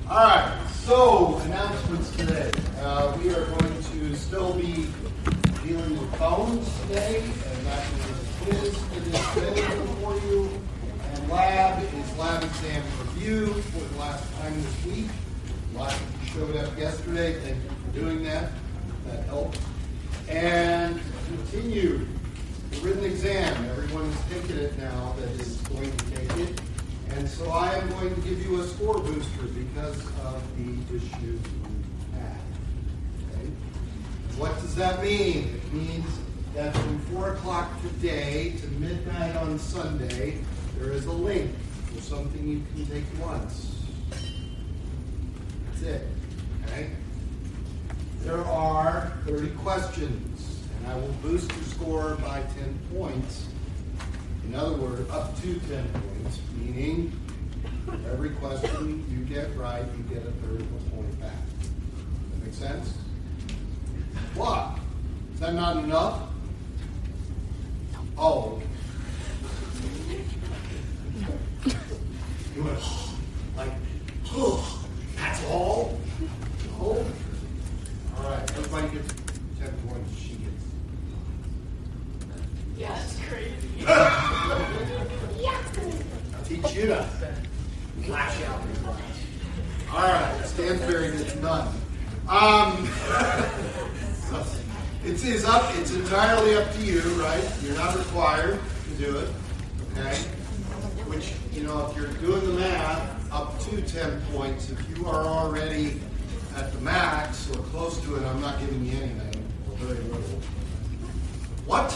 All right, so announcements today. We are going to still be dealing with bones today, and that is a quiz that is available for you. And lab is lab exam review for the last time this week. Lots of you showed up yesterday. Thank you for doing that. That helped. And continue the written exam. Everyone is taking it now that is going to take it. And so I am going to give you a score booster because of the issues we had. Okay? What does that mean? It means that from 4 o'clock today to midnight on Sunday, there is a link for something you can take once. That's it. Okay? There are 30 questions, and I will boost your score by 10 points. In other words, up to 10 points, meaning for every question you get right, you get a third of a point back. That make sense? What? Is that not enough? Oh. You went, like, oh, that's all? No? All right, everybody gets 10 points. She gets. Yeah, that's crazy. I'll teach you to flash out in class. All right, Stansberry gets none. It's entirely up to you, right? You're not required to do it, okay? Which, if you're doing the math, up to 10 points. If you are already at the max or close to it, I'm not giving you anything, or very little. What?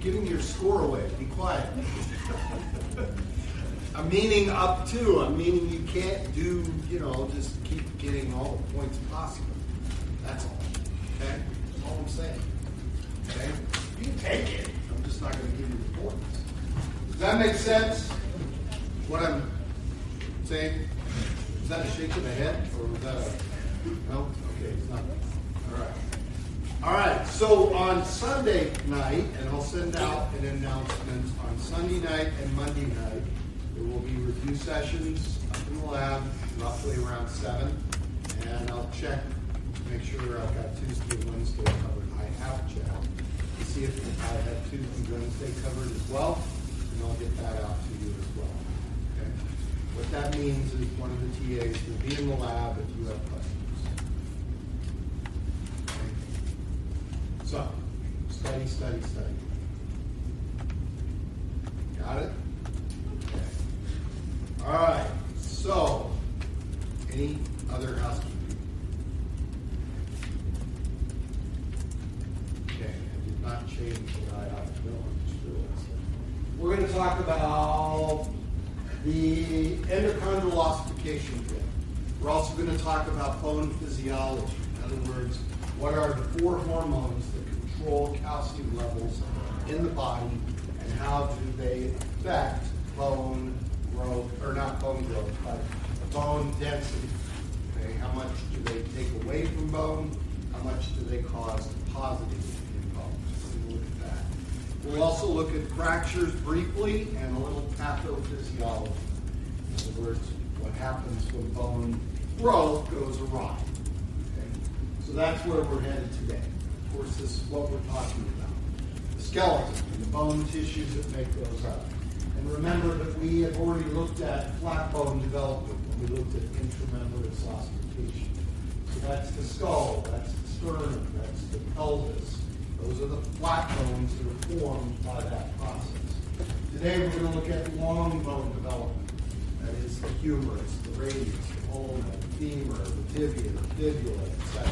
Giving your score away. Be quiet. I'm meaning up to. I'm meaning you can't do, just keep getting all the points possible. That's all. Okay? That's all I'm saying. Okay? You can take it. I'm just not going to give you the points. Does that make sense? What I'm saying? Is that a shake of the head? Or was that a... No? Okay, it's not. All right. All right, so on Sunday night, and I'll send out an announcement on Sunday night and Monday night, there will be review sessions up in the lab, roughly around 7, and I'll check to make sure I've got Tuesday and Wednesday covered. I have checked to see if I have Tuesday and Wednesday covered as well, and I'll get that out to you as well. Okay? What that means is one of the TAs will be in the lab if you have questions. So, study. Got it? Okay. All right. So, any other housekeeping? Okay, I did not change what I ought to know. I just realized that. We're going to talk about the endochondral ossification bit. We're also going to talk about bone physiology. In other words, what are the 4 hormones that control calcium levels in the body, and how do they affect bone growth, or not bone growth, but bone density? Okay, how much do they take away from bone? How much do they cause positive in bone? So we'll look at that. We'll also look at fractures briefly and a little pathophysiology. In other words, what happens when bone growth goes awry. So that's where we're headed today. Of course, this is what we're talking about. The skeleton and the bone tissues that make those up. And remember that we have already looked at flat bone development when we looked at intramembranous ossification. So that's the skull, that's the sternum, that's the pelvis. Those are the flat bones that are formed by that process. Today we're going to look at long bone development. That is the humerus, the radius, the ulna, the femur, the tibia, the fibula, etc.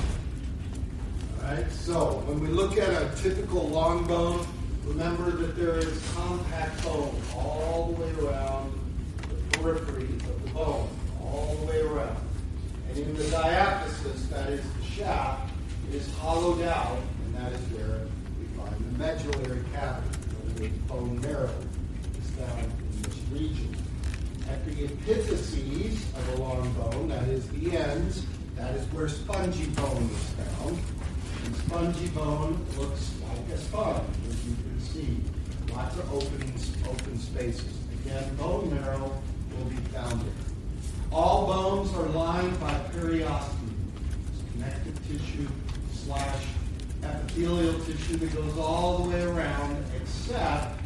Alright, so when we look at a typical long bone, remember that there is compact bone all the way around the periphery of the bone, all the way around. And in the diaphysis, that is the shaft, it is hollowed out, and that is where we find the medullary cavity, or the bone marrow is found in this region. At the epiphyses of a long bone, that is the ends, that is where spongy bone is found. And spongy bone looks like a sponge, as you can see. Lots of open spaces. Again, bone marrow will be found there. All bones are lined by periosteum. It's connective tissue / epithelial tissue that goes all the way around, except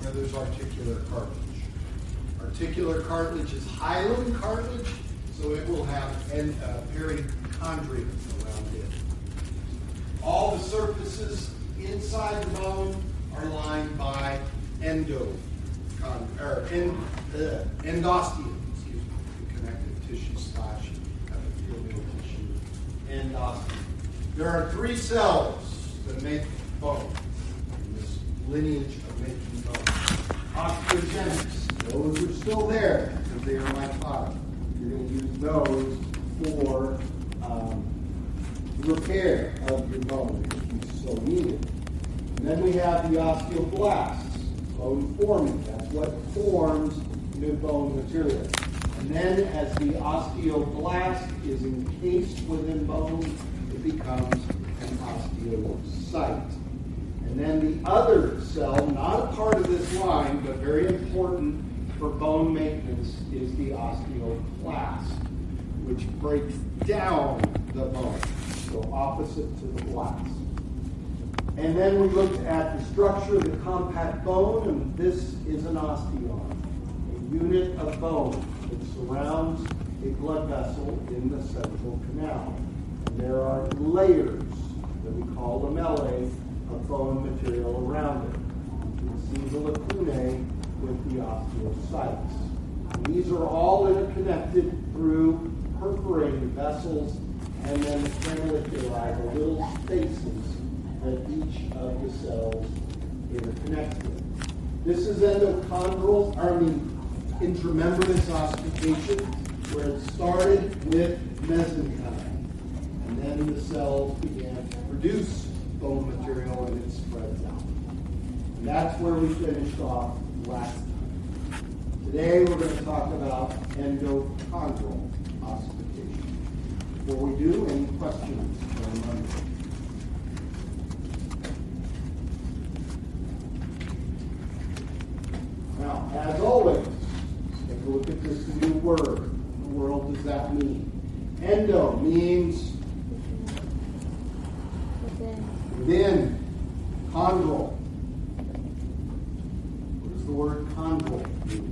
where there's articular cartilage. Articular cartilage is hyaline cartilage, so it will have perichondria around it. All the surfaces inside the bone are lined by endosteum, the connective tissue / epithelial tissue, endosteum. There are 3 cells that make bone, in this lineage of making bone. Osteogenics, those are still there because they are mitotic. You're going to use those for repair of your bone if you so need it. And then we have the osteoblasts, bone forming. That's what forms new bone material. And then as the osteoblast is encased within bone, it becomes an osteocyte. And then the other cell, not a part of this line, but very important for bone maintenance, is the osteoclast, which breaks down the bone, so opposite to the blast. And then we looked at the structure of the compact bone, and this is an osteon, a unit of bone that surrounds a blood vessel in the central canal. And there are layers that we call lamellae of bone material around it. You can see the lacunae with the osteocytes. And these are all interconnected through perforating vessels and then the canaliculai, the little spaces that each of the cells interconnect with. This is intramembranous ossification, where it started with mesenchyme. And then the cells began to produce bone material and it spreads out. And that's where we finished off last time. Today we're going to talk about endochondral ossification. Before we do, any questions from Monday? Now, as always, take a look at this new word. What in the world does that mean? Endo means within. Chondral. What does the word chondral mean?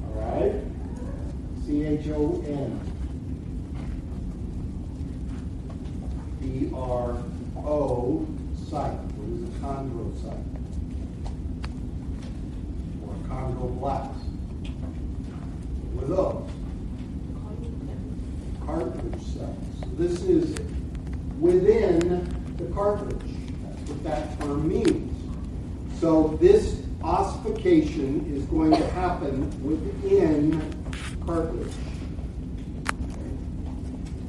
All right. CHON. PRO site. What is a chondrocyte? Or a chondroblast? What are those? Cartilage cells. So this is within the cartilage. That's what that term means. So this ossification is going to happen within cartilage.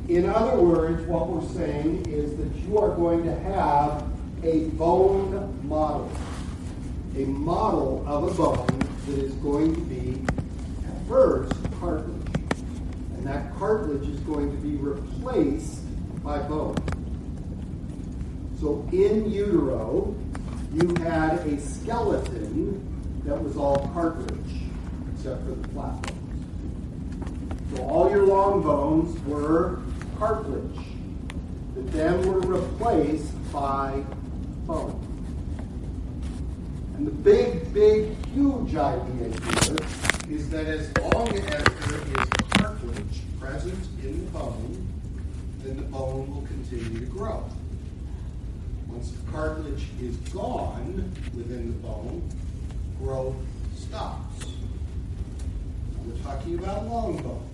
In other words, what we're saying is that you are going to have a bone model. A model of a bone that is going to be, at first, cartilage. And that cartilage is going to be replaced by bone. So in utero, you had a skeleton that was all cartilage, except for the flat bones. So all your long bones were cartilage that then were replaced by bone. And the big, huge idea here is that as long as there is cartilage present in the bone, then the bone will continue to grow. Once the cartilage is gone within the bone, growth stops. We're talking about long bones.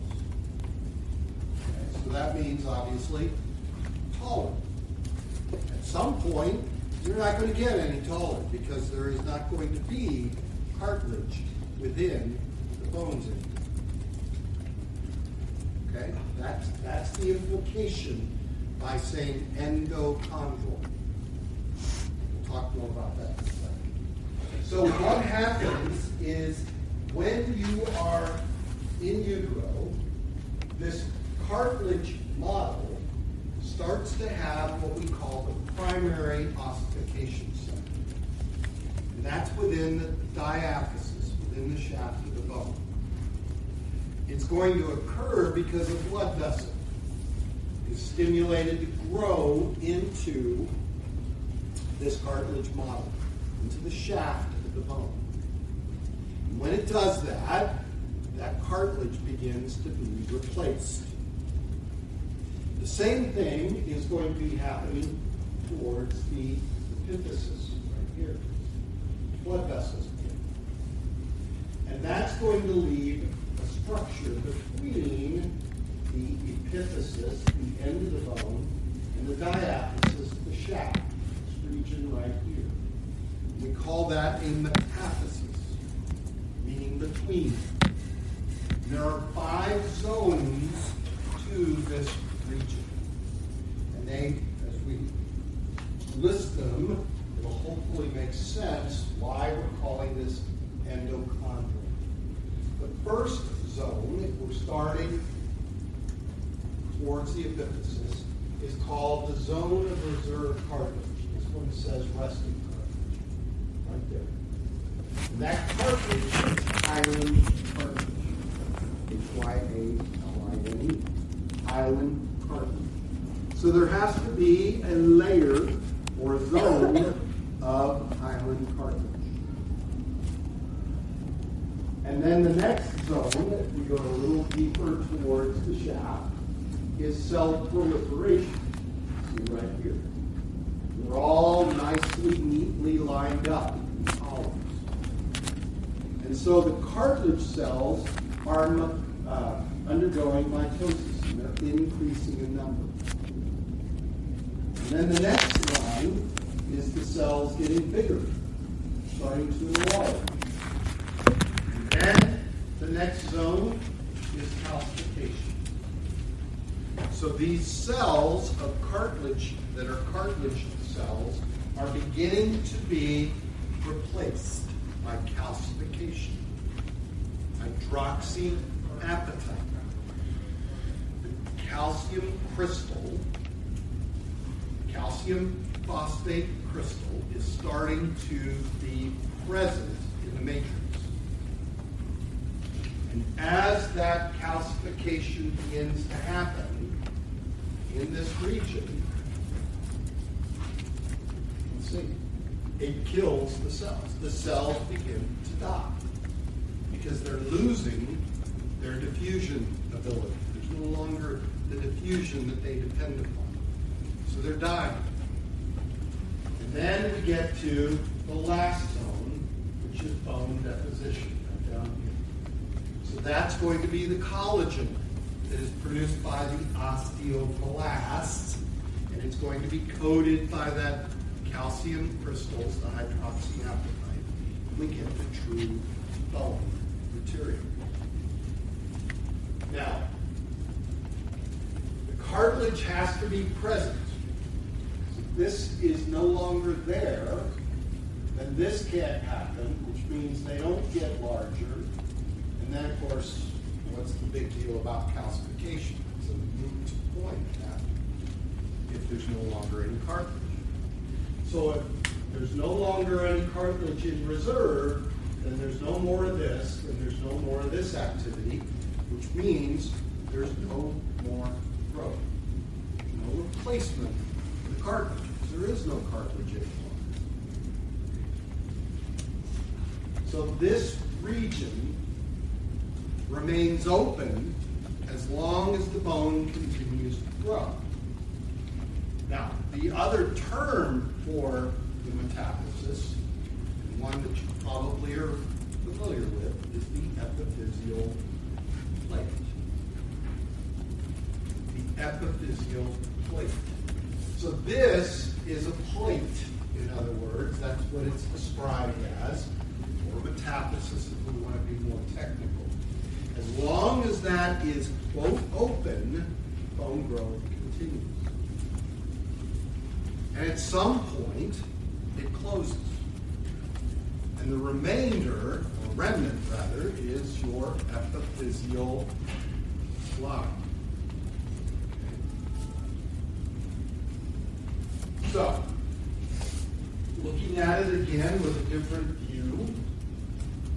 Okay, so that means, obviously, taller. At some point, you're not going to get any taller because there is not going to be cartilage within the bones anymore. Okay? That's the implication by saying endochondral. We'll talk more about that in a second. So what happens is when you are in utero, this cartilage model starts to have what we call the primary ossification center. And that's within the diaphysis, within the shaft of the bone. It's going to occur because a blood vessel is stimulated to grow into this cartilage model, into the shaft of the bone. And when it does that, that cartilage begins to be replaced. The same thing is going to be happening towards the epiphysis right here. Blood vessels begin. And that's going to leave a structure between the epiphysis, the end of the bone, and the diaphysis, the shaft, this region right here. We call that a metaphysis, meaning between. And there are 5 zones to this region. And they, as we list them, it will hopefully make sense why we're calling this endochondral. The first zone, if we're starting towards the epiphysis, is called the zone of reserve cartilage. This one says resting cartilage, right there. And that cartilage is hyaline cartilage. H-Y-A-L-I-N-E. Hyaline cartilage. So there has to be a layer or zone of hyaline cartilage. And then the next zone, if we go a little deeper towards the shaft, is cell proliferation. See right here. They're all nicely, neatly lined up in columns. And so the cartilage cells are undergoing mitosis, and they're increasing in number. And then the next line is the cells getting bigger, starting to enlarge. And the next zone is calcification. So these cells of cartilage that are cartilage cells are beginning to be replaced by calcification, hydroxyapatite. The calcium crystal, calcium phosphate crystal, is starting to be present in the matrix. And as that calcification begins to happen in this region, let's see, it kills the cells. The cells begin to die because they're losing their diffusion ability. There's no longer the diffusion that they depend upon. So they're dying. And then we get to the last zone, which is bone deposition, right down here. So that's going to be the collagen that is produced by the osteoblasts, and it's going to be coated by that calcium crystals, the hydroxyapatite. We get the true bone material. Now, the cartilage has to be present. If this is no longer there, then this can't happen, which means they don't get larger. And then, of course, what's the big deal about calcification? It's a moot point if there's no longer any cartilage. So if there's no longer any cartilage in reserve, then there's no more of this, and there's no more of this activity, which means there's no more growth. No replacement for the cartilage. There is no cartilage anymore. So this region remains open as long as the bone continues to grow. Now, the other term for the metaphysis, and one that you probably are familiar with, is the epiphyseal plate. The epiphyseal plate. So this is a plate, in other words. That's what it's described as, or metaphysis if we want to be more technical. As long as that is, quote, open, bone growth continues. And at some point, it closes. And the remainder, or remnant rather, is your epiphyseal line. So, looking at it again with a different view,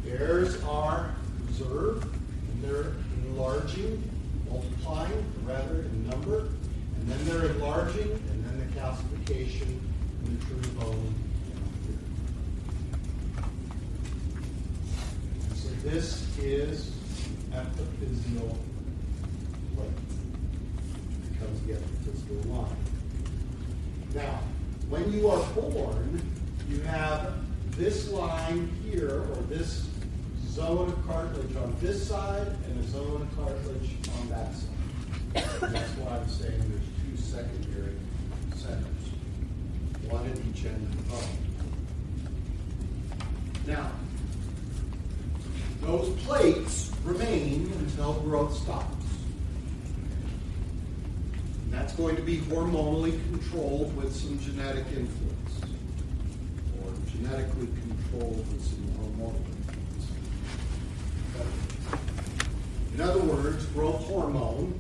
there's our reserve, and they're enlarging, multiplying, rather, in number, and then they're enlarging, and then the calcification and the true bone. So this is epiphyseal plate. It comes together with epiphyseal line. Now, when you are born, you have this line here, or this zone of cartilage on this side, and a zone of cartilage on that side. And that's why I'm saying there's two secondary centers, one at each end of the bone. Now, those plates remain until growth stops. And that's going to be hormonally controlled with some genetic influence, or genetically controlled with some hormonal influence. In other words, growth hormone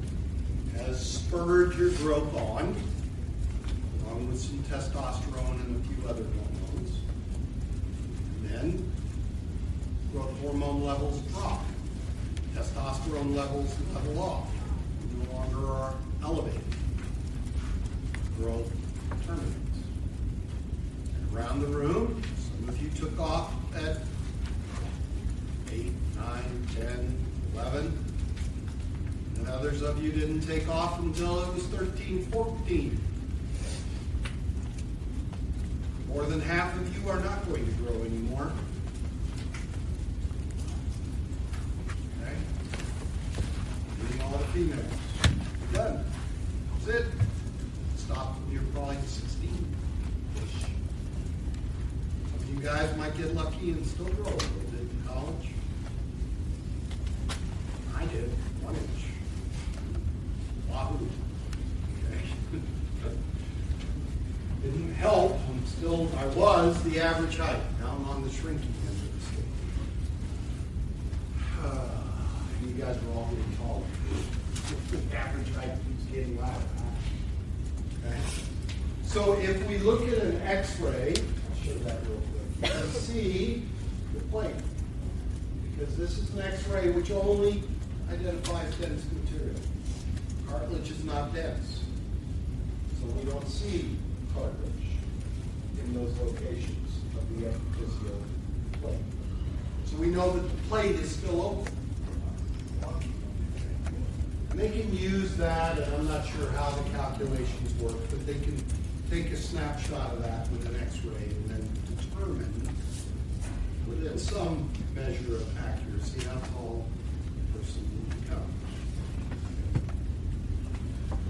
has spurred your growth on, along with some testosterone and a few other hormones. And then growth hormone levels drop. Testosterone levels level off. No longer are elevated. Growth terminates. And around the room, some of you took off at 8, 9, 10, 11. And others of you didn't take off until it was 13, 14. More than half of you are not going to grow anymore. Okay? Getting all the females. Done. That's it. Stop when you're probably 16-ish. Some of you guys might get lucky and still grow a little bit in college. I did. 1 inch. Wahoo. Okay. Didn't help. I was the average height. Now I'm on the shrinking end of the scale. You guys are all getting taller. The average height keeps getting louder. Okay. So if we look at an X-ray, I'll show that real quick. You can see the plate. Because this is an X-ray which only identifies dense material. Cartilage is not dense. So we don't see cartilage in those locations of the epiphyseal plate. So we know that the plate is still open. And they can use that, and I'm not sure how the calculations work, but they can take a snapshot of that with an X-ray and then determine within some measure of accuracy how tall the person will become.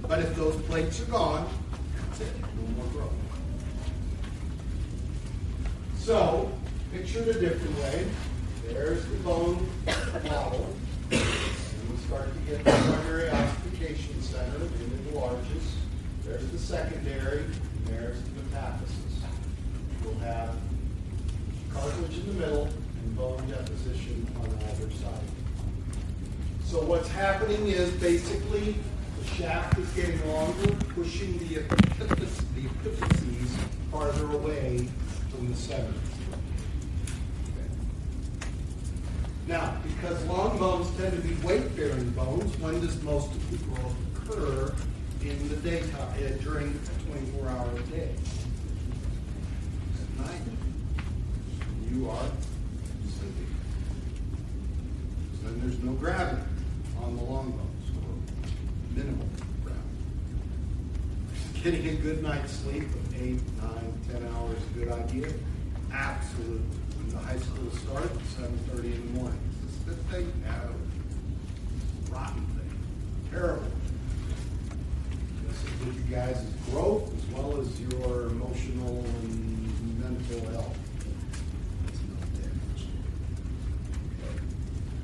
But if those plates are gone, that's it. No more growth. So, pictured a different way. There's the bone model. And we start to get the primary ossification center in the largest. There's the secondary, and there's the metaphysis. We'll have cartilage in the middle and bone deposition on either side. So what's happening is basically the shaft is getting longer, pushing the epiphyses farther away from the center. Okay. Now, because long bones tend to be weight-bearing bones, when does most of the growth occur in the daytime, during a 24-hour day? At night. You are sleeping. So then there's no gravity on the long bones, or minimal gravity. Getting a good night's sleep of 8, 9, 10 hours is a good idea? Absolutely. When the high school starts at 7:30 in the morning. Is this a good thing? No. Rotten thing. Terrible. This is with you guys' growth as well as your emotional and mental health. It's no damage. Okay.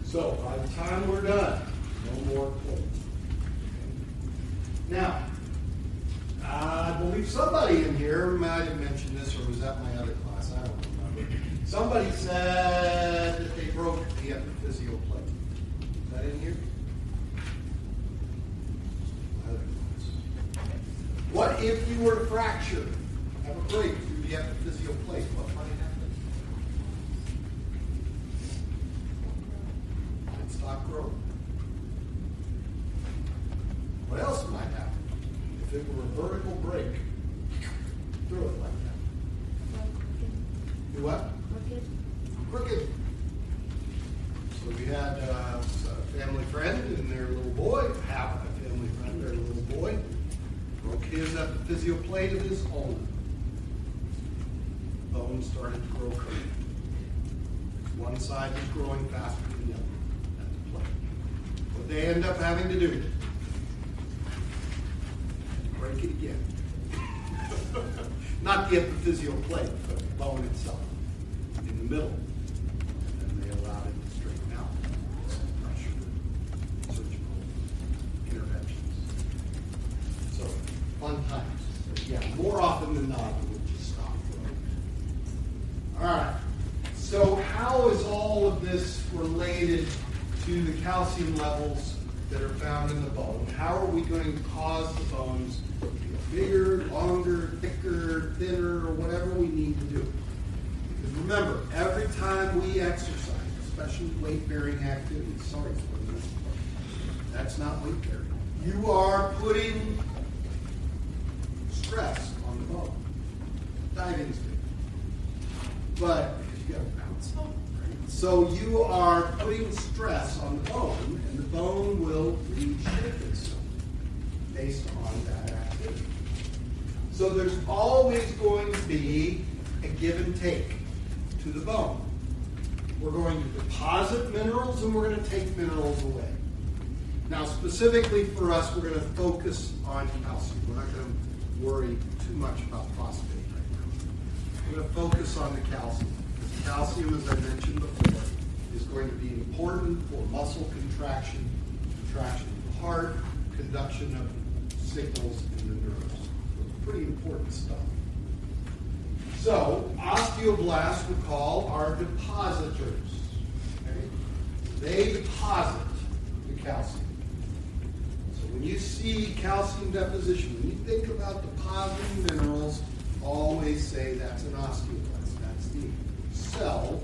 So by the time we're done, no more plates. Now, I believe somebody in here might have mentioned this, or was that my other class? I don't remember. Somebody said that they broke the epiphyseal plate. Is that in here? What if you were fractured have a break through the epiphyseal plate, what might happen? Might stop growing. What else might happen? If it were a vertical break through it like that. Do what? Crooked. So we had a family friend and their little boy, have a family friend, their little boy, broke his epiphyseal plate of his own. Bone started to grow crooked. One side was growing faster than the other at the plate. What they end up having to do, break it again. Not the epiphyseal plate, but the bone itself in the middle. And then they allowed it to straighten out. Some pressure, surgical interventions. So, fun times. But yeah, more often than not, it would just stop growing. All right. So, how is all of this related to the calcium levels that are found in the bone? How are we going to cause the bones to get bigger, longer, thicker, thinner, or whatever we need to do? Because remember, every time we exercise, especially weight-bearing activities, sorry for this, that's not weight-bearing. You are putting stress on the bone. Diving's big. But you got to bounce up, right? So you are putting stress on the bone, and the bone will reshape itself based on that activity. So there's always going to be a give and take to the bone. We're going to deposit minerals and we're going to take minerals away. Now specifically for us, we're going to focus on calcium. We're not going to worry too much about phosphate right now. We're going to focus on the calcium. Because calcium, as I mentioned before, is going to be important for muscle contraction, contraction of the heart, conduction of signals in the nerves. So it's pretty important stuff. So, osteoblasts, recall, are depositors. Okay? They deposit the calcium. So when you see calcium deposition, when you think about depositing minerals, always say that's an osteoblast. That's the cell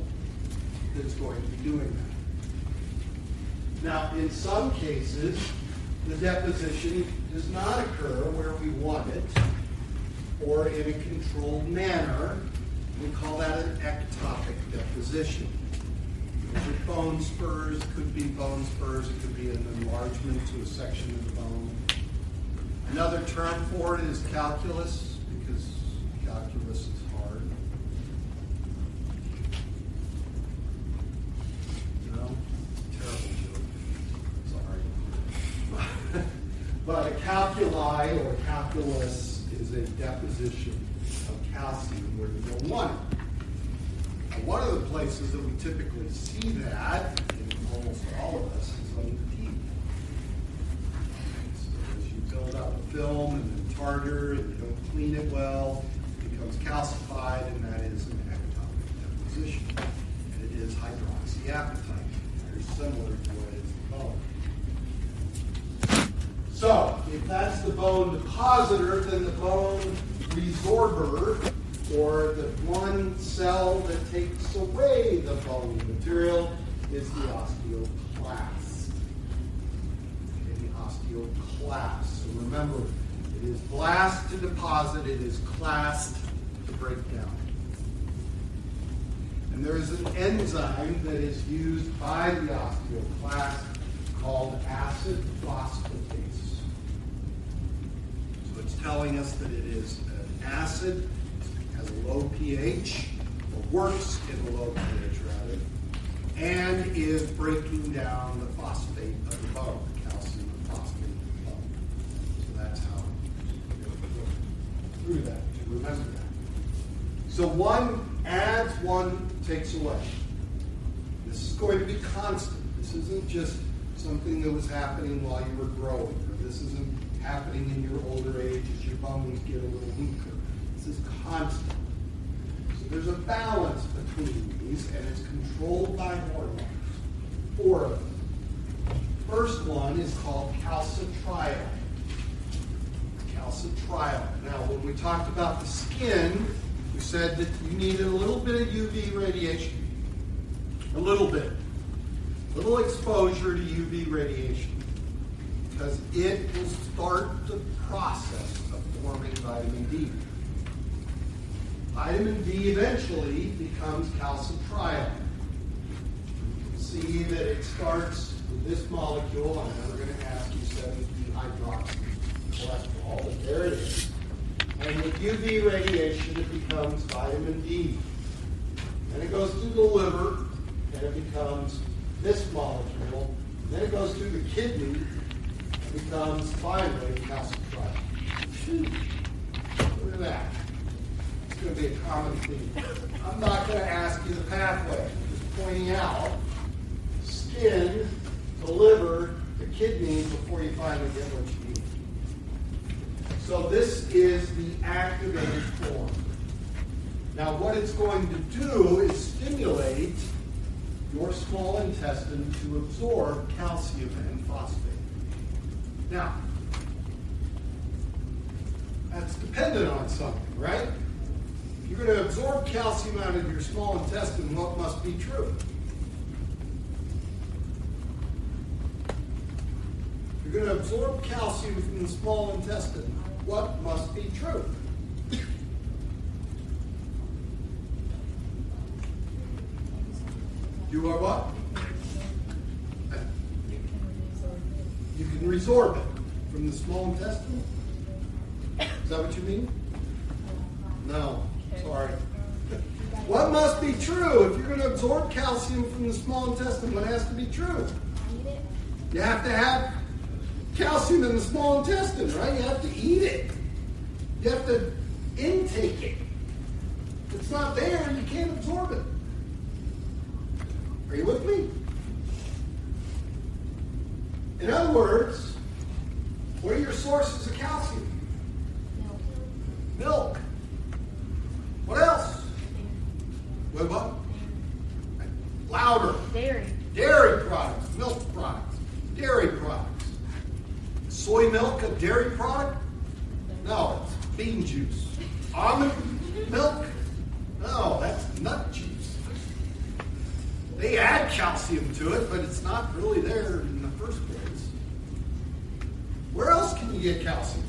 that's going to be doing that. Now, in some cases, the deposition does not occur where we want it, or in a controlled manner. We call that an ectopic deposition. These are bone spurs. It could be bone spurs. It could be an enlargement to a section of the bone. Another term for it is calculus, because calculus is hard. No? Terrible joke. Sorry. But a calculi or calculus is a deposition of calcium where you don't want it. Now, one of the places that we typically see that, in almost all of us, is on the teeth. So as you build up a film and then tartar and you don't clean it well, it becomes calcified, and that is an ectopic deposition. And it is hydroxyapatite, very similar to what is the bone. So, if that's the bone depositor, then the bone resorber, or the one cell that takes away the bone material, is the osteoclast. Okay, the osteoclast. So remember, it is blast to deposit, it is clast to break down. And there is an enzyme that is used by the osteoclast called acid phosphatase. It's telling us that it is an acid, has a low pH, or works in a low pH rather, and is breaking down the phosphate of the bone, the calcium phosphate of the bone. So that's how we're going to go through that, to remember that. So one adds, one takes away. This is going to be constant. This isn't just something that was happening while you were growing, or this isn't happening in your older age as your bones get a little weaker. This is constant. So there's a balance between these, and it's controlled by hormones. 4 of them. First one is called calcitriol. calcitriol. Now, when we talked about the skin, we said that you needed a little bit of UV radiation. A little bit. A little exposure to UV radiation. Because it will start the process of forming vitamin D. Vitamin D eventually becomes calcitriol. You can see that it starts with this molecule. I'm never going to ask you 7-dehydroxycholesterol, but there it is. And with UV radiation, it becomes vitamin D. Then it goes through the liver, and it becomes this molecule. Then it goes through the kidney, and becomes finally calcitriol. Look at that. It's going to be a common theme. I'm not going to ask you the pathway. I'm just pointing out skin to liver to kidney before you finally get what you need. So this is the activated form. Now what it's going to do is stimulate your small intestine to absorb calcium and phosphate. Now, that's dependent on something, right? If you're going to absorb calcium out of your small intestine, what must be true? If you're going to absorb calcium from the small intestine, what must be true? You are what? You can resorb it from the small intestine? Is that what you mean? No, sorry. What must be true? If you're going to absorb calcium from the small intestine, what has to be true? You have to have calcium in the small intestine, right? You have to eat it. You have to intake it. If it's not there, you can't absorb it. Are you with me? In other words, what are your sources of calcium? Milk. What else? Wait, what? Louder. Dairy. Dairy products, milk products, dairy products. Soy milk a dairy product? No, it's bean juice. Almond milk? No, that's nut juice. They add calcium to it, but it's not really there in the first place. Where else can you get calcium?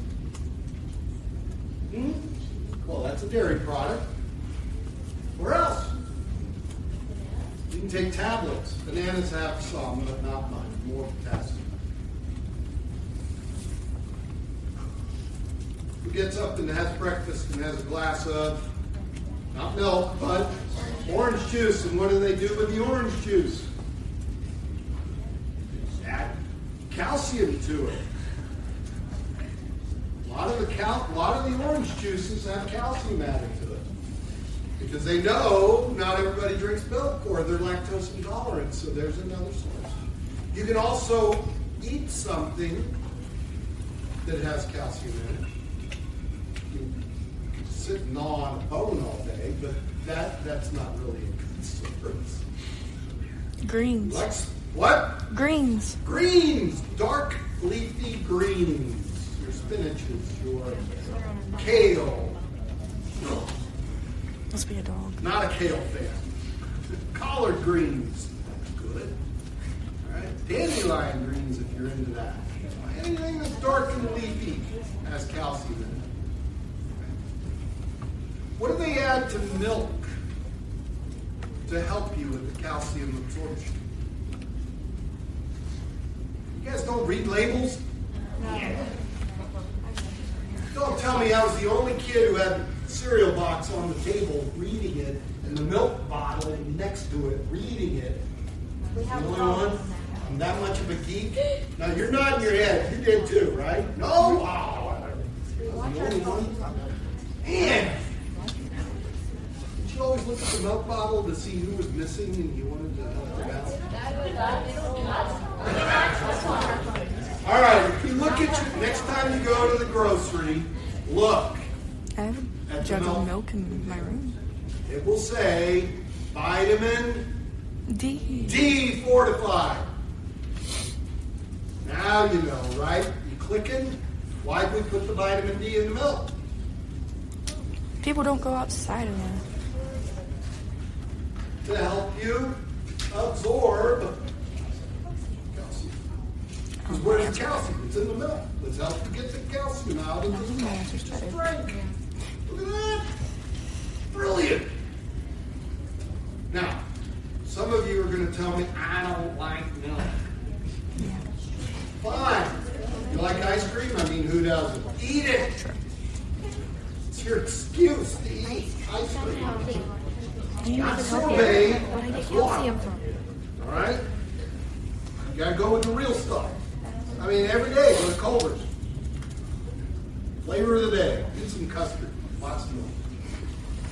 Well, that's a dairy product. Where else? You can take tablets. Bananas have some, but not much. More potassium. Who gets up and has breakfast and has a glass of, not milk, but orange juice? And what do they do with the orange juice? Add calcium to it. A lot of the orange juices have calcium added to it because they know not everybody drinks milk or they're lactose intolerant. So there's another source. You can also eat something that has calcium in it. You can sit and gnaw on a bone all day, but that's not really a good source. Greens. What? Greens. Greens. Dark leafy greens. Your spinaches, your kale. Must be a dog. Not a kale fan. Collard greens. That's good. All right. Dandelion greens if you're into that. Anything that's dark and leafy has calcium in it. What do they add to milk to help you with the calcium absorption? You guys don't read labels? No. Don't tell me I was the only kid who had the cereal box on the table reading it and the milk bottle next to it reading it. We have the only problems. one? I'm that much of a geek? Now you're nodding your head. You did too, right? No? Oh, I was the only one? Man! Did you always look at the milk bottle to see who was missing and you wanted to help them out? All right, if you look at your, next time you go to the grocery, look. I have a jug of milk in my room. It will say vitamin D. D fortified. Now you know, right? You clicking? Why did we put the vitamin D in the milk? People don't go outside enough. To help you absorb calcium. Because where's the calcium? It's in the milk. Let's help you get the calcium out of the milk. Just drink. Look at that. Brilliant. Now, some of you are going to tell me, I don't like milk. Yeah. Fine. You like ice cream? I mean, who doesn't? Eat it. It's your excuse to eat ice cream. Not sorbet. Where do I get calcium from? All right? You got to go with the real stuff. I mean, every day go to Culver's. Flavor of the day. Get some custard. Lots of milk.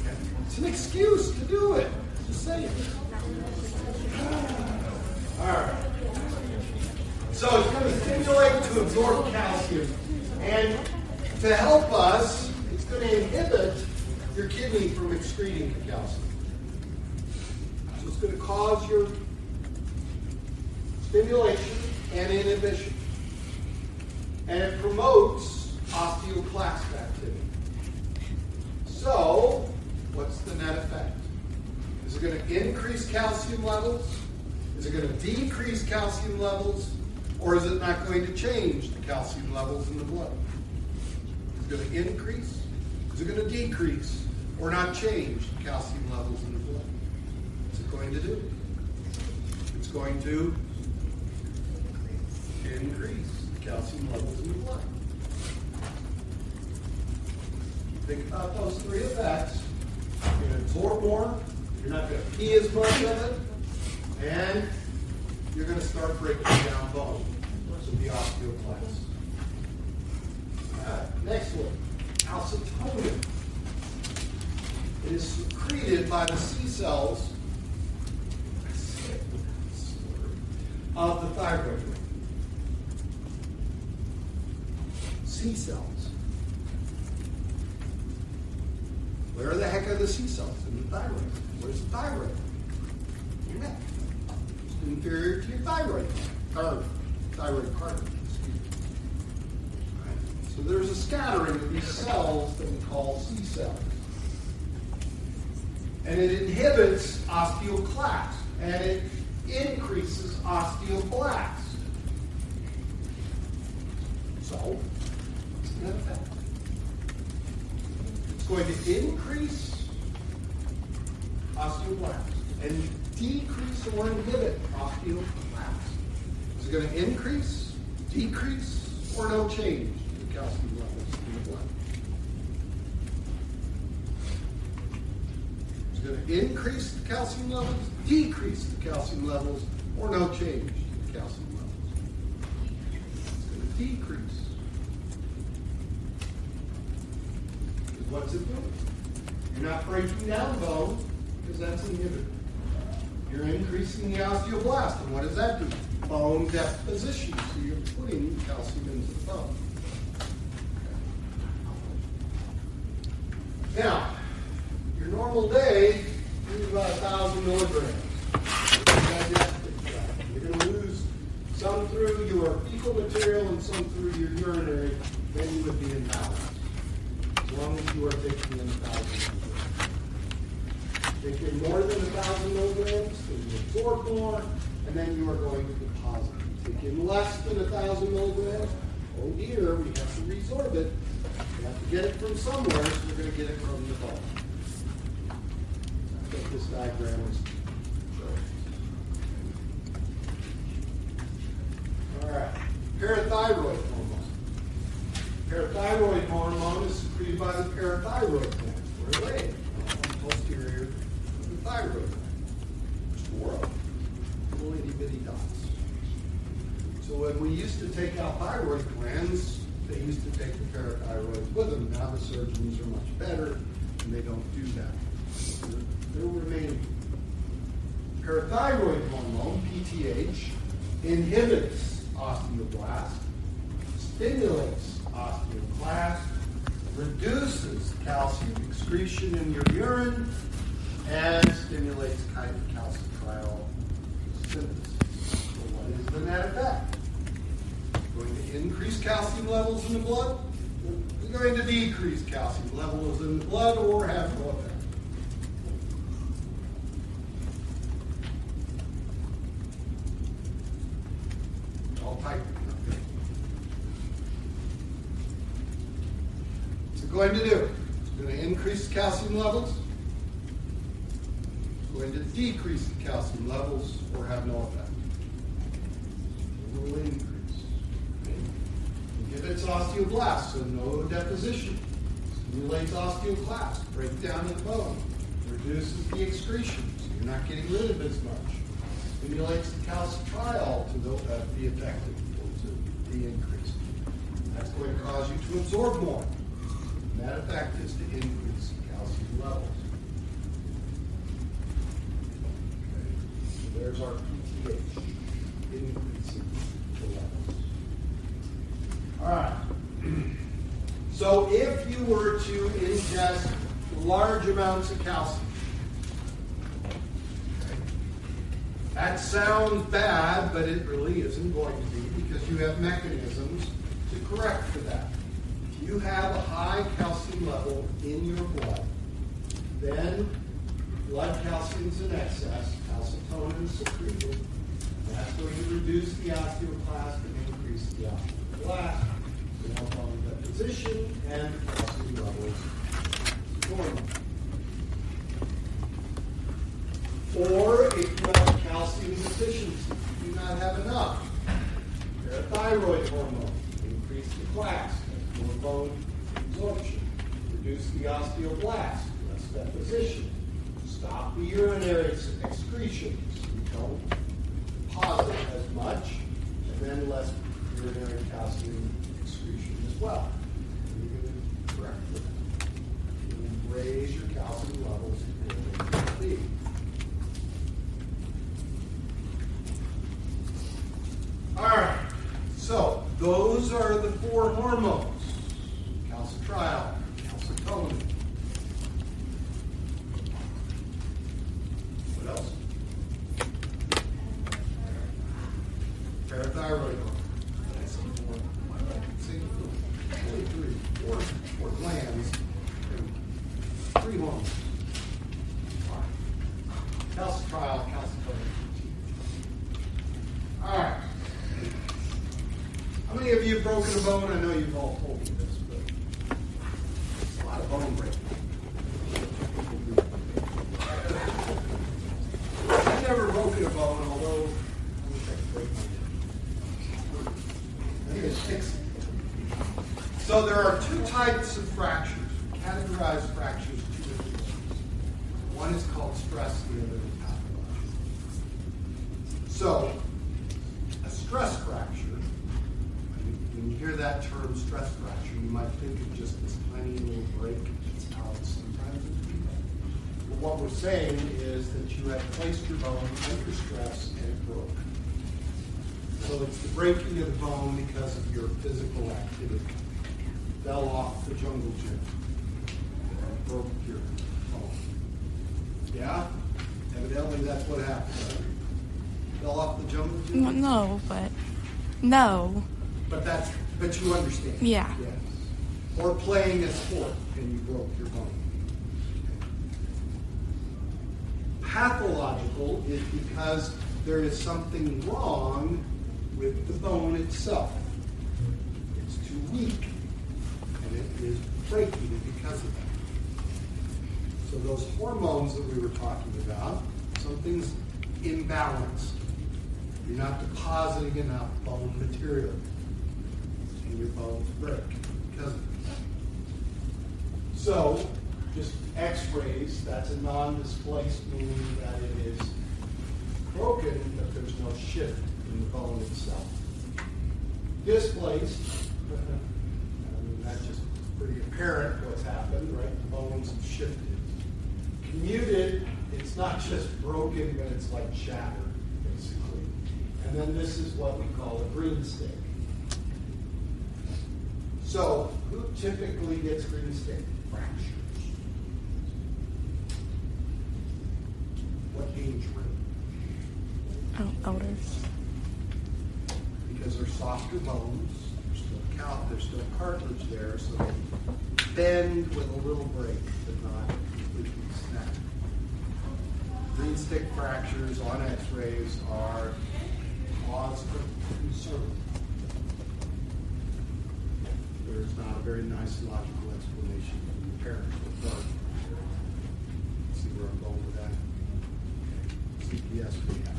Okay? It's an excuse to do it. Just say it. All right. So it's going to stimulate to absorb calcium. And to help us, it's going to inhibit your kidney from excreting the calcium. So it's going to cause your stimulation and inhibition. And it promotes osteoclast activity. So, what's the net effect? Is it going to increase calcium levels? Is it going to decrease calcium levels? Or is it not going to change the calcium levels in the blood? Is it going to increase? Is it going to decrease? Or not change the calcium levels in the blood? What's it going to do? It's going to increase the calcium levels in the blood. Think about those three effects. You're going to absorb more, you're not going to pee as much of it, and you're going to start breaking down bone. So the osteoclast. Next one, calcitonin. It is secreted by the C cells of the thyroid gland. C cells. Where the heck are the C cells? In the thyroid. Where's the thyroid? Your neck. It's inferior to your thyroid cartilage. Thyroid cartilage. Right. So there's a scattering of these cells that we call C cells. And it inhibits osteoclast. And it increases osteoblast. So, what's the net effect? It's going to increase osteoblast and decrease or inhibit osteoclast. Is it going to increase, decrease, or no change in the calcium levels in the blood? Is it going to increase the calcium levels, decrease the calcium levels, or no change in the calcium levels? It's going to decrease. What's it doing? You're not breaking down bone because that's inhibited. You're increasing the osteoblast. And what does that do? Bone deposition. So you're putting calcium into the bone. Okay. Now, your normal day, you use about 1,000 milligrams. You're going to lose some through your fecal material and some through your urinary. Then you would be in balance. As long as you are taking in 1,000 milligrams. Take in more than 1,000 milligrams, then you absorb more, and then you are going to deposit. Take in less than 1,000 milligrams, oh dear, we have to resorb it. We have to get it from somewhere, so we're going to get it from the bone. That's what this diagram is showing. All right, parathyroid hormone. Parathyroid hormone is secreted by the parathyroid gland. Where are they? Posterior of the thyroid gland. There's 4 of them. Little itty bitty dots. So when we used to take out thyroid glands, they used to take the parathyroids with them. Now the surgeons are much better and they don't do that. So they're remaining. Parathyroid hormone, PTH, inhibits osteoblast, stimulates osteoclast, reduces calcium excretion in your urine, and stimulates calcitriol synthesis. So what is the net effect? It's going to increase calcium levels in the blood, We're going to decrease calcium levels in the blood or have no effect. All type. What's it going to do? It's going to increase the calcium levels. It's going to decrease the calcium levels or have no effect. It will increase. Inhibits osteoblasts, so no deposition. Stimulates osteoclasts, breakdown of the bone. Reduces the excretion, so you're not getting rid of as much. Stimulates the calcitriol to be effective, or to be increased. That's going to cause you to absorb more. And that effect is to increase calcium levels. Okay. So there's our PTH, increasing the levels. All right. So if you were to ingest large amounts of calcium, that sounds bad, but it really isn't going to be because you have mechanisms to correct for that. If you have a high calcium level in your blood, then blood calcium's in excess, calcitonin is secreted. That's going to reduce the osteoclast and increase the osteoblast. We have bone deposition and calcium levels normal. Or if you have a calcium deficiency, you do not have enough. Parathyroid hormone, increase the class, more bone absorption, reduce the osteoblast, less deposition, stop the urinary excretions, you don't deposit as much, and then less urinary calcium excretion as well. And you're going to correct for that. You're going to raise your calcium levels to where they need to be. All right, so those are the four hormones: calcitriol, calcitonin. What else? Parathyroid hormone. That's four glands, three hormones. Calcitriol, calcitonin. All right. How many of you have broken a bone? I know you've all told me this, but it's a lot of bone breaking. I've never broken a bone, although I wish I could break one. I think it's fixed. So there are two types of fractures. Categorized fractures two different ways. One is called stress, the other is pathological. So a stress fracture, when you hear that term stress fracture, you might think of just this tiny little break. That's how it sometimes would be. But what we're saying is that you have placed your bone under stress and it broke. So it's the breaking of the bone because of your physical activity. You fell off the jungle gym and broke your bone. Yeah? Evidently that's what happened, right? Fell off the jungle gym? No, no. But you understand. Yeah. Yes. Or playing a sport and you broke your bone. Pathological is because there is something wrong with the bone itself. It's too weak and it is breaking because of that. So those hormones that we were talking about, something's imbalanced. You're not depositing enough bone material. And your bones break because of it. So, just x-rays, that's a non-displaced, meaning that it is broken, but there's no shift in the bone itself. Displaced, I mean, that's just pretty apparent what's happened, right? The bones have shifted. Commuted, it's not just broken, but it's like shattered, basically. And then this is what we call a green stick. So, who typically gets green stick fractures? What age range? Oh, older. Because they're softer bones, there's still out, there's still cartilage there, so they bend with a little break, but not completely snap. Green stick fractures on x-rays are cause for concern. There's not a very nice logical explanation from the parent. See where I'm going with that? CPS rehab.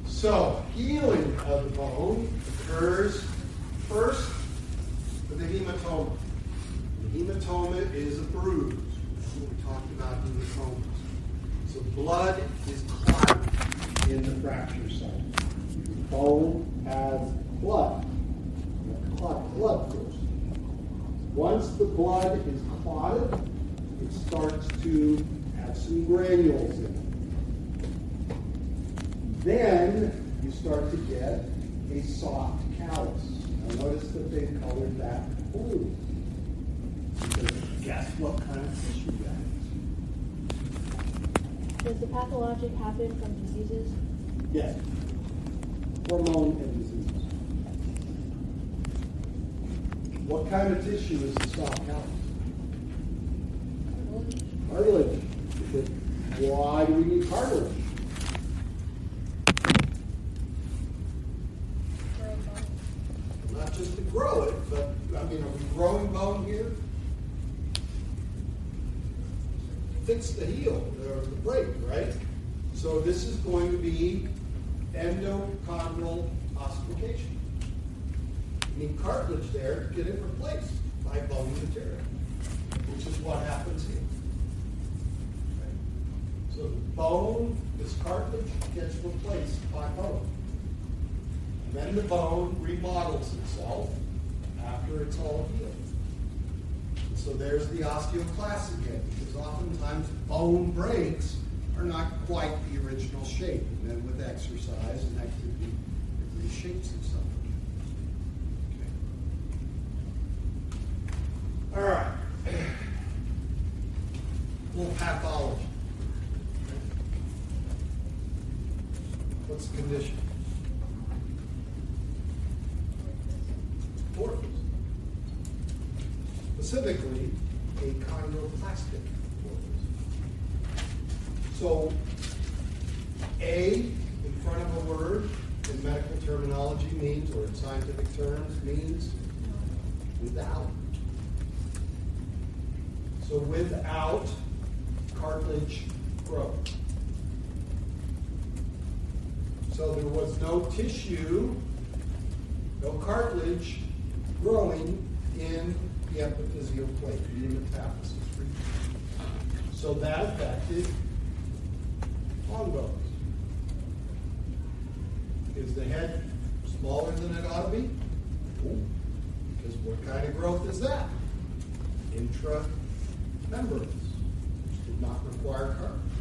So, healing of the bone occurs first with the hematoma. The hematoma is a bruise. That's what we talked about hematomas. So blood is clotted in the fracture site. The bone has blood. Blood first. Once the blood is clotted, it starts to have some granules in it. Then you start to get a soft callus. Now notice that they've colored that blue. Because guess what kind of tissue that is? Does the pathologic happen from diseases? Yes. Hormone and disease. What kind of tissue is the soft callus? Cartilage. Why do we need cartilage? Not just to grow it, but are we growing bone here? Fix the heel or the break, right? So this is going to be endochondral ossification. You need cartilage there to get it replaced by bone material, which is what happens here. Okay. So the bone, this cartilage gets replaced by bone. And then the bone remodels itself after it's all healed. And so there's the osteoclast again, because oftentimes bone breaks are not quite the original shape. And then with exercise and activity, it reshapes itself. All right. A little pathology. What's the condition? Orphans. Specifically, achondroplastic orphans. So, A in front of a word in medical terminology means, or in scientific terms, means without. So without cartilage growth. So there was no tissue, no cartilage growing in the epiphyseal plate, the metaphysis region. So that affected long bones. Is the head smaller than it ought to be? Because what kind of growth is that? Intramembranous, which did not require cartilage.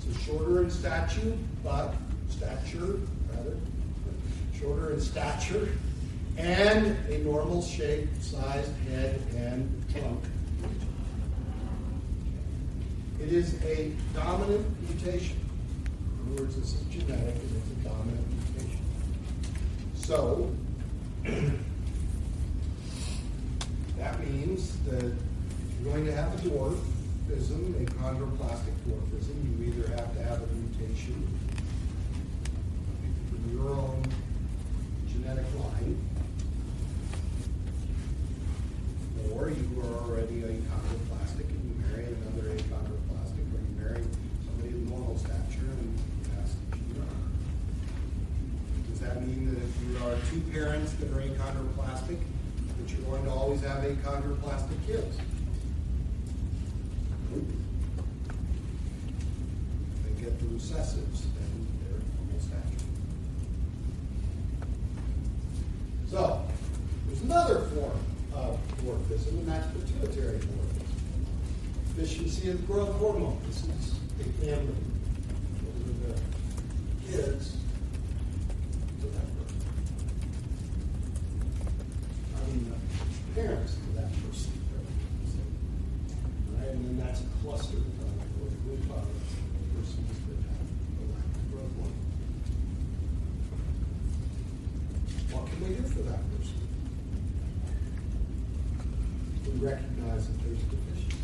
So shorter in stature, shorter in stature, and a normal shaped, sized head and trunk. It is a dominant mutation. In other words, this is genetic and it's a dominant mutation. So, that means that if you're going to have a dwarfism, a chondroplastic dwarfism, you either have to have a mutation in your own genetic line, or you are already achondroplastic and you marry another achondroplastic, or you marry somebody of normal stature and ask that you are. Does that mean that if you are two parents that are achondroplastic, that you're going to always have achondroplastic kids? They get the recessives and they're normal stature. So, there's another form of dwarfism, and that's pituitary dwarfism. Deficiency of growth hormone. This is a family. Those are the kids to that person. I mean, the parents to that person. Right? And then that's a cluster of persons that have a lack of growth hormone. What can recognize that there's deficiency.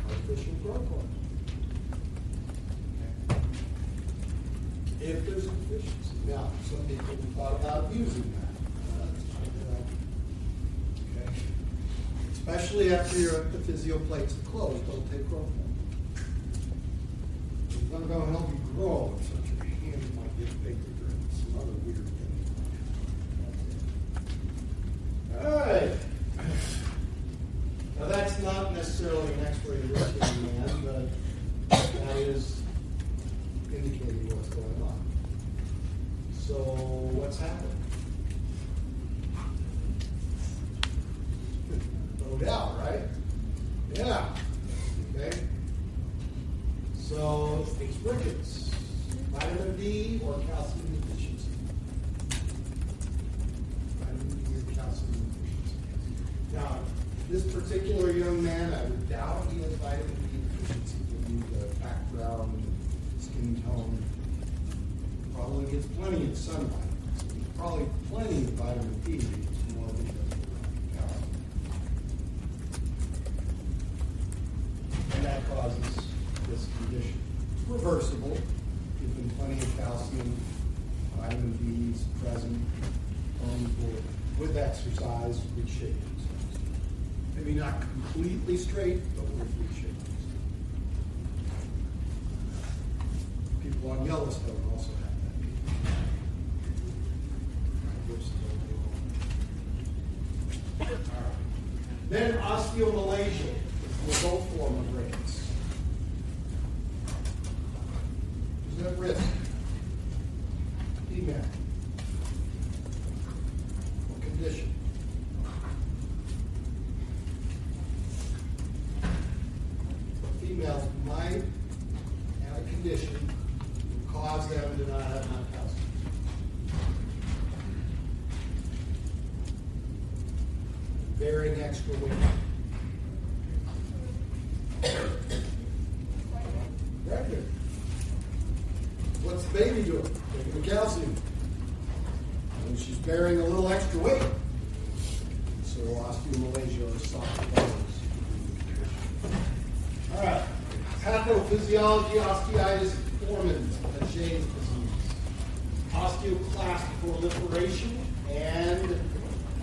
Artificial growth hormone. Okay. If there's a deficiency. Now, some people have thought about using that. Okay. Especially after the physio plates are closed, don't take growth hormone. It's not going to help you grow in such a hand might get bigger and some other weird things. All right. Now that's not necessarily an X-ray risk in the man, but that is indicating what's going on. So what's happening? No doubt, right? Yeah. Okay. So it's rickets, vitamin D or calcium deficiency. Vitamin D or calcium deficiency. Now, this particular young man, I would doubt he has vitamin D deficiency given the background, skin tone. Probably gets plenty of sunlight. So there's probably plenty of vitamin D. It's more because of calcium. And that causes this condition. It's reversible. Given plenty of calcium, vitamin D is present, bones will, with exercise, reshape themselves. Maybe not completely straight, but with reshape. People on Yellowstone also have that. All right. Then osteomalacia is the result form of rickets. Who's at risk? Female. What condition? Females might have a condition that cause them to not have enough calcium. Bearing extra weight. Pregnant. What's the baby doing? Taking the calcium. And she's bearing a little extra weight. So osteomalacia or soft bones. All right. Pathophysiology, osteitis formans, Jane's disease. Osteoclast proliferation and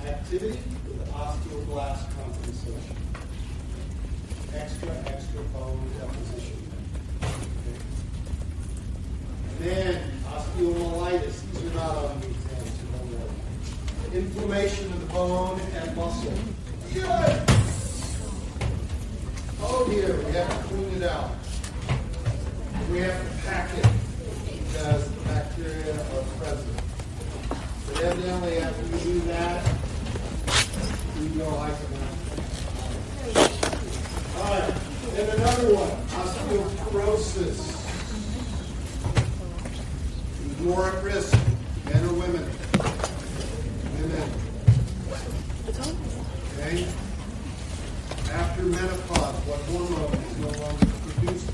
activity with osteoblast compensation. Extra bone deposition. Okay. And then osteomyelitis. These are not on the exam, so don't worry. Inflammation of the bone and muscle. Yeah. Oh dear, we have to clean it out. We have to pack it because the bacteria are present. But evidently after we do that, we go all right, then another one, osteoporosis. Who's more at risk, men or women? Women. Okay? After menopause, what hormone is no longer produced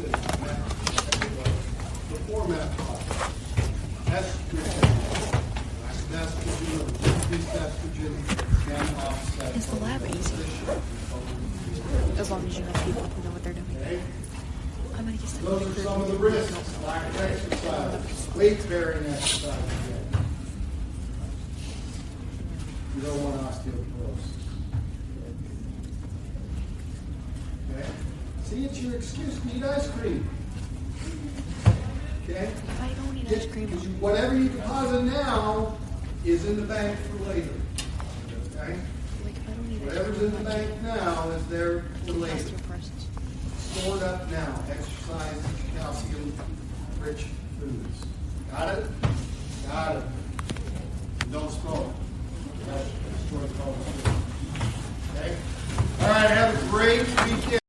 before menopause? Estrogen. Estrogen or decreased estrogen can offset. Is the lab easy? As long as you have people who know what they're doing. Okay. I'm gonna get some. Those are some of the risks. Lack of exercise, weight-bearing exercise. Again. You don't want osteoporosis. Okay. See, it's your excuse to eat ice cream. Okay. If I don't eat ice cream, Whatever you deposit now is in the bank for later. Okay. like if I don't eat Whatever's in the bank now is there for later. osteoporosis. Stored up now. Exercise, calcium-rich foods. Got it? Got it. Don't smoke. That destroys all the food. Okay? All right, have a great weekend.